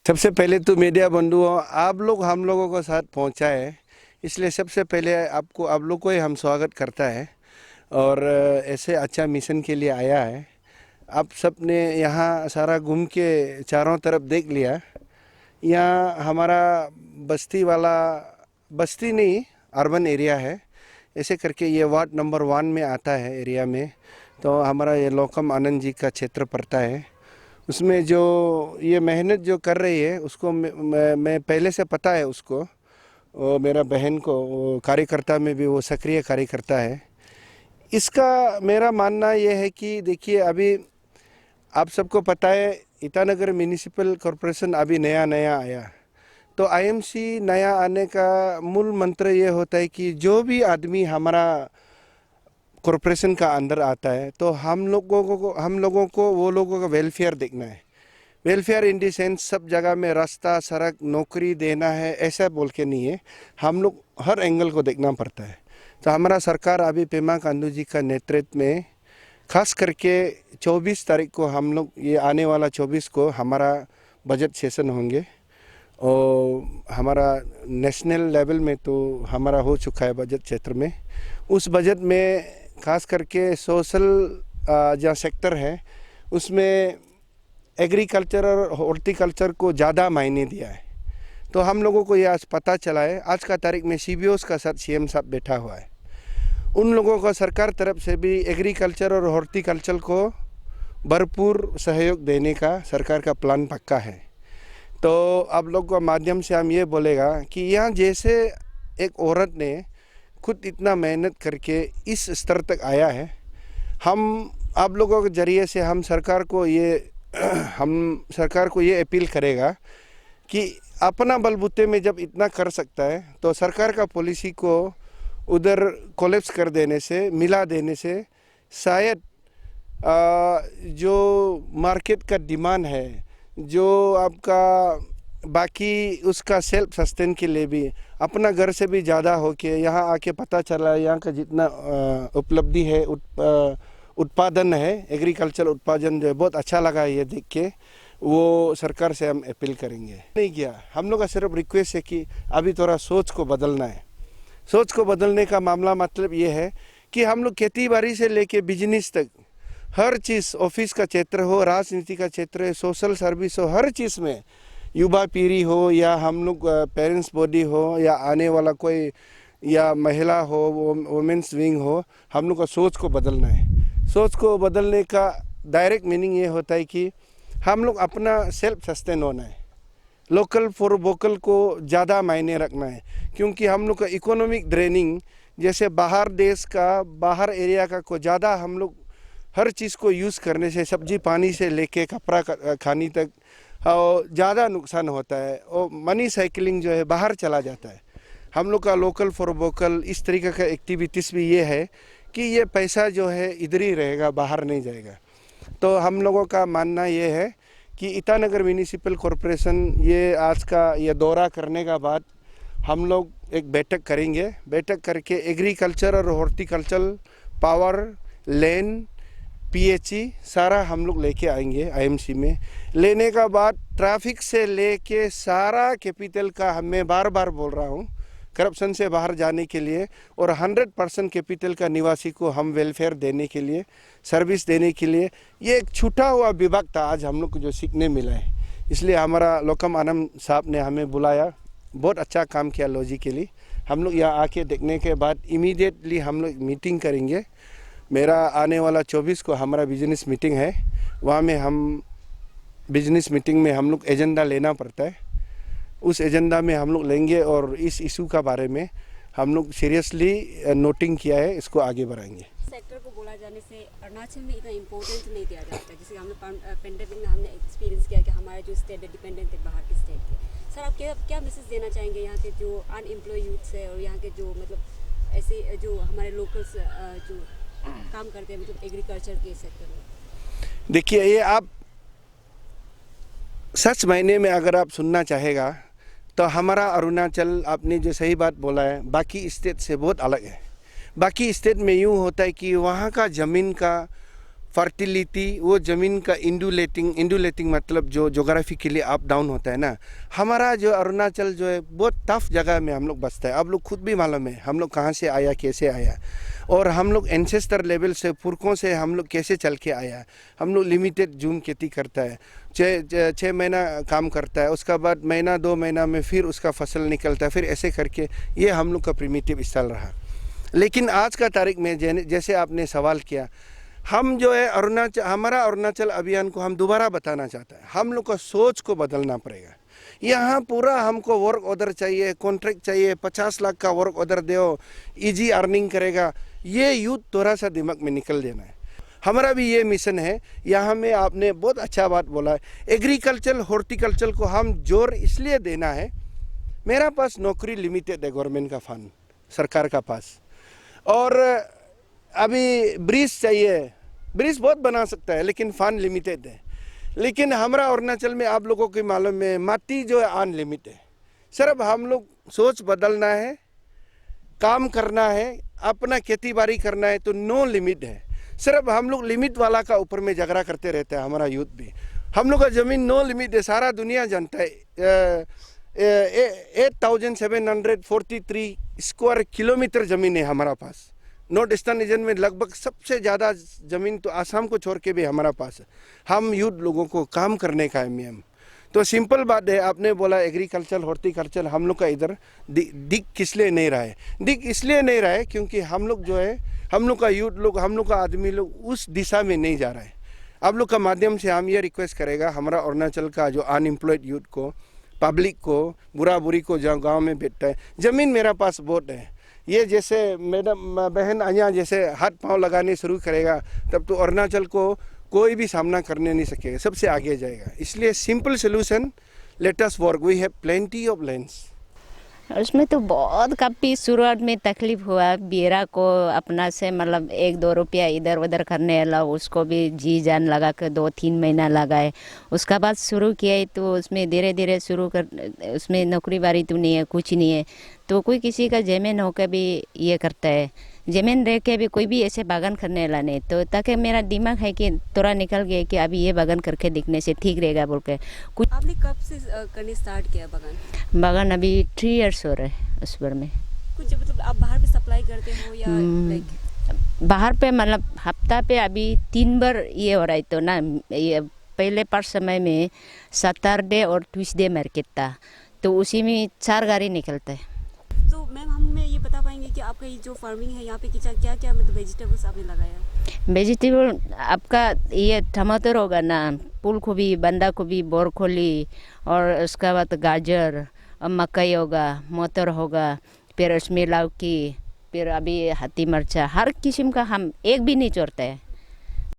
सबसे पहले तो मीडिया बंधुओं, आप लोग हम लोगों को साथ पहुंचा है, इसलिए सबसे पहले आप लोग को ही हम स्वागत करता है। और ऐसे अच्छा मिशन के लिए आया है। आप सब ने यहाँ सारा घूम के चारों तरफ देख लिया। यहाँ हमारा बस्ती नहीं, अर्बन एरिया है। ऐसे करके ये वार्ड नंबर 1 में आता है एरिया में। तो हमारा ये लोकम आनंद जी का क्षेत्र पड़ता है। उसमें जो ये मेहनत जो कर रही है उसको मैं पहले से पता है उसको। वो मेरा बहन को, वो कार्यकर्ता में भी वो सक्रिय कार्यकर्ता है। इसका मेरा मानना ये है कि देखिए, अभी आप सबको पता है ईटानगर म्यूनिसिपल कॉरपोरेशन अभी नया आया। तो आईएमसी नया आने का मूल मंत्र ये होता है कि जो भी आदमी हमारा कॉरपोरेशन का अंदर आता है तो हम लोगों को वो लोगों का वेलफेयर देखना है। वेलफेयर इन दी सेंस सब जगह में रास्ता, सड़क, नौकरी देना है, ऐसा बोल के नहीं है। हम लोग हर एंगल को देखना पड़ता है। तो हमारा सरकार अभी पेमा खांडू जी का नेतृत्व में खास करके 24 तारीख को हम लोग, ये आने वाला 24 को हमारा बजट सेशन होंगे। और हमारा नेशनल लेवल में तो हमारा हो चुका है बजट क्षेत्र में। उस बजट में खास करके सोशल जहाँ सेक्टर है उसमें एग्रीकल्चर और हॉर्टिकल्चर को ज़्यादा मायने दिया है। तो हम लोगों को ये आज पता चला है, आज का तारीख में CBOs का साथ CM साहब बैठा हुआ है। उन लोगों को सरकार तरफ से भी एग्रीकल्चर और हॉर्टिकल्चर को भरपूर सहयोग देने का सरकार का प्लान पक्का है। तो आप लोग के माध्यम से हम ये बोलेगा कि यहाँ जैसे एक औरत ने खुद इतना मेहनत करके इस स्तर तक आया है, हम आप लोगों के जरिए से हम सरकार को ये अपील करेगा कि अपना बलबूते में जब इतना कर सकता है तो सरकार का पॉलिसी को उधर कोलैप्स कर देने से, मिला देने से शायद जो मार्केट का डिमांड है, जो आपका बाकी उसका सेल्फ सस्टेन के लिए भी अपना घर से भी ज़्यादा हो के यहाँ आके पता चला यहाँ का जितना उपलब्धि है, उत्पादन है, एग्रीकल्चर उत्पादन जो है, बहुत अच्छा लगा ये देख के। वो सरकार से हम अपील करेंगे। नहीं किया, हम लोग का सिर्फ रिक्वेस्ट है कि अभी थोड़ा सोच को बदलना है। सोच को बदलने का मामला मतलब ये है कि हम लोग खेती बाड़ी से लेके बिजनेस तक हर चीज़, ऑफिस का क्षेत्र हो, राजनीति का क्षेत्र है, सोशल सर्विस हो, हर चीज़ में युवा पीढ़ी हो या हम लोग पेरेंट्स बॉडी हो या आने वाला कोई या महिला हो, वुमेन्स विंग हो, हम लोग का सोच को बदलना है। सोच को बदलने का डायरेक्ट मीनिंग ये होता है कि हम लोग अपना सेल्फ सस्टेन होना है। लोकल फॉर वोकल को ज़्यादा मायने रखना है, क्योंकि हम लोग का इकोनॉमिक ड्रेनिंग जैसे बाहर देश का, बाहर एरिया का को ज़्यादा हम लोग हर चीज़ को यूज़ करने से, सब्जी पानी से लेके कपड़ा खानी तक और ज़्यादा नुकसान होता है और मनी साइकिलिंग जो है बाहर चला जाता है। हम लोग का लोकल फॉर वोकल इस तरीके का एक्टिविटीज़ भी ये है कि ये पैसा जो है इधर ही रहेगा, बाहर नहीं जाएगा। तो हम लोगों का मानना ये है कि ईटानगर म्यूनिसिपल कॉरपोरेशन ये आज का ये दौरा करने का बाद हम लोग एक बैठक करेंगे। बैठक करके एग्रीकल्चर और हॉर्टिकल्चर, पावर, लैंड, PHE सारा हम लोग लेके आएंगे आईएमसी में। लेने का बाद ट्रैफिक से लेके सारा कैपिटल का, मैं बार बार बोल रहा हूँ, करप्शन से बाहर जाने के लिए और 100% कैपिटल का निवासी को हम वेलफेयर देने के लिए, सर्विस देने के लिए, ये एक छूटा हुआ विभाग था आज हम लोग को जो सीखने मिला है। इसलिए हमारा लोकम आनंद साहब ने हमें बुलाया, बहुत अच्छा काम किया लॉजिकली। हम लोग यहाँ आके देखने के बाद इमीडिएटली हम लोग मीटिंग करेंगे। मेरा आने वाला 24 को हमारा बिजनेस मीटिंग है, वहाँ में हम बिजनेस मीटिंग में हम लोग एजेंडा लेना पड़ता है। उस एजेंडा में हम लोग लेंगे और इस इशू का बारे में हम लोग सीरियसली नोटिंग किया है, इसको आगे बढ़ाएंगे। सेक्टर को बोला जाने से अरुणाचल में इतना इम्पोर्टेंस नहीं दिया जाता है। जैसे हमने पेंडेमिक में हमने एक्सपीरियंस किया कि हमारे जो स्टेट है डिपेंडेंट है बाहर के स्टेट के। सर, आप क्या मैसेज देना चाहेंगे यहाँ के जो अनएम्प्लॉय यूथ्स है और यहाँ के जो मतलब ऐसे जो हमारे लोकल्स जो काम करते हैं मतलब एग्रीकल्चर के सेक्टर में? देखिए, ये आप सच मायने में अगर आप सुनना चाहेगा तो हमारा अरुणाचल, आपने जो सही बात बोला है, बाकी स्टेट से बहुत अलग है। बाकी स्टेट में यूँ होता है कि वहाँ का ज़मीन का फर्टिलिटी, वो ज़मीन का इंडुलेटिंग मतलब जो जोग्राफिकली अप डाउन होता है ना, हमारा जो अरुणाचल जो है बहुत टफ जगह में हम लोग बसता है। आप लोग खुद भी मालूम है हम लोग कहाँ से आया, कैसे आया, और हम लोग एंसेस्टर लेवल से, पुरखों से हम लोग कैसे चल के आया। हम लोग लिमिटेड जून खेती करता है, 6 महीना काम करता है, उसका बाद महीना 2 महीना में फिर उसका फसल निकलता है, फिर ऐसे करके ये हम लोग का प्रिमिटिव स्टाइल रहा। लेकिन आज का तारीख में जैसे आपने सवाल किया, हम जो है हमारा अरुणाचल अभियान को हम दोबारा बताना चाहते हैं। हम लोग का सोच को बदलना पड़ेगा। यहाँ पूरा हमको वर्क ऑर्डर चाहिए, कॉन्ट्रैक्ट चाहिए, 50 लाख का वर्क ऑर्डर दो, इजी अर्निंग करेगा, ये यूथ थोड़ा सा दिमाग में निकल देना है। हमारा भी ये मिशन है। यहाँ में आपने बहुत अच्छा बात बोला है, एग्रीकल्चर हॉर्टिकल्चर को हम जोर इसलिए देना है, मेरा पास नौकरी लिमिटेड है गवर्नमेंट का फंड सरकार का पास, और अभी ब्रिज चाहिए, ब्रिज बहुत बना सकता है लेकिन फंड लिमिटेड है। लेकिन हमारा अरुणाचल में आप लोगों की मालूम है माटी जो है अनलिमिटेड है। सिर्फ हम लोग सोच बदलना है, काम करना है, अपना खेती बाड़ी करना है तो नो लिमिट है। सिर्फ हम लोग लिमिट वाला का ऊपर में झगड़ा करते रहते हैं। हमारा यूथ भी, हम लोग का ज़मीन नो लिमिट है, सारा दुनिया जानता है। 8743 स्क्वायर किलोमीटर ज़मीन है हमारा पास। नॉर्थ ईस्टर्न रीजन में लगभग सबसे ज़्यादा ज़मीन तो आसाम को छोड़ के भी हमारा पास है। हम यूथ लोगों को काम करने का है मैम। तो सिंपल बात है, आपने बोला एग्रीकल्चर हॉर्टिकल्चर हम लोग का इधर दिख किस लिए नहीं रहा है। दिख इसलिए नहीं रहा है क्योंकि हम लोग जो है, हम लोग का यूथ लोग, हम लोग का आदमी लोग उस दिशा में नहीं जा रहा है। आप लोग का माध्यम से हम ये रिक्वेस्ट करेगा हमारा अरुणाचल का जो अनएम्प्लॉयड यूथ को, पब्लिक को, बुरा बुरी को, जहाँ गाँव में बैठता है, ज़मीन मेरा पास बहुत है। ये जैसे मैडम बहन अया जैसे हाथ पांव लगाने शुरू करेगा तब तो अरुणाचल को कोई भी सामना करने नहीं सकेगा, सबसे आगे जाएगा। इसलिए simple solution, let us work, we have plenty of lands. उसमें तो बहुत काफ़ी शुरुआत में तकलीफ हुआ। बेरा को अपना से मतलब 1-2 रुपया इधर उधर करने वाला, उसको भी जी जान लगा कर 2-3 महीना लगाए। उसका बाद शुरू किया तो उसमें धीरे धीरे उसमें नौकरी बारी तो नहीं है, कुछ नहीं है, तो कोई किसी का ज़मीन होकर भी ये करता है। ज़मीन रह के भी कोई भी ऐसे बागान करने वाला नहीं, तो ताकि मेरा दिमाग है कि थोड़ा निकल गया कि अभी ये बागान करके दिखने से ठीक रहेगा बोल के कुछ। आपने कब से करने स्टार्ट किया बागान? बागान अभी 3 इयर्स हो रहा है उस पर में। कुछ मतलब आप बाहर पे सप्लाई करते हो या लाइक बाहर पे मतलब हफ्ता पे अभी 3 बार ये हो रहा है। तो ना ये पहले पर समय में सैटरडे और ट्यूसडे मार्केट था, तो उसी में 4 गाड़ी निकलता है। तो मैम हमें ये बता पाएंगे कि आपका ये जो फार्मिंग है यहाँ पे क्या क्या मतलब वेजिटेबल्स आपने लगाया? वेजिटेबल आपका ये टमाटर होगा ना, फूल गोभी, बंदा गोभी, ब्रोकोली, और उसके बाद गाजर, मकई होगा, मटर होगा, फिर उसमें लौकी, फिर अभी हरी मिर्चा, हर किस्म का हम एक भी नहीं छोड़ते हैं।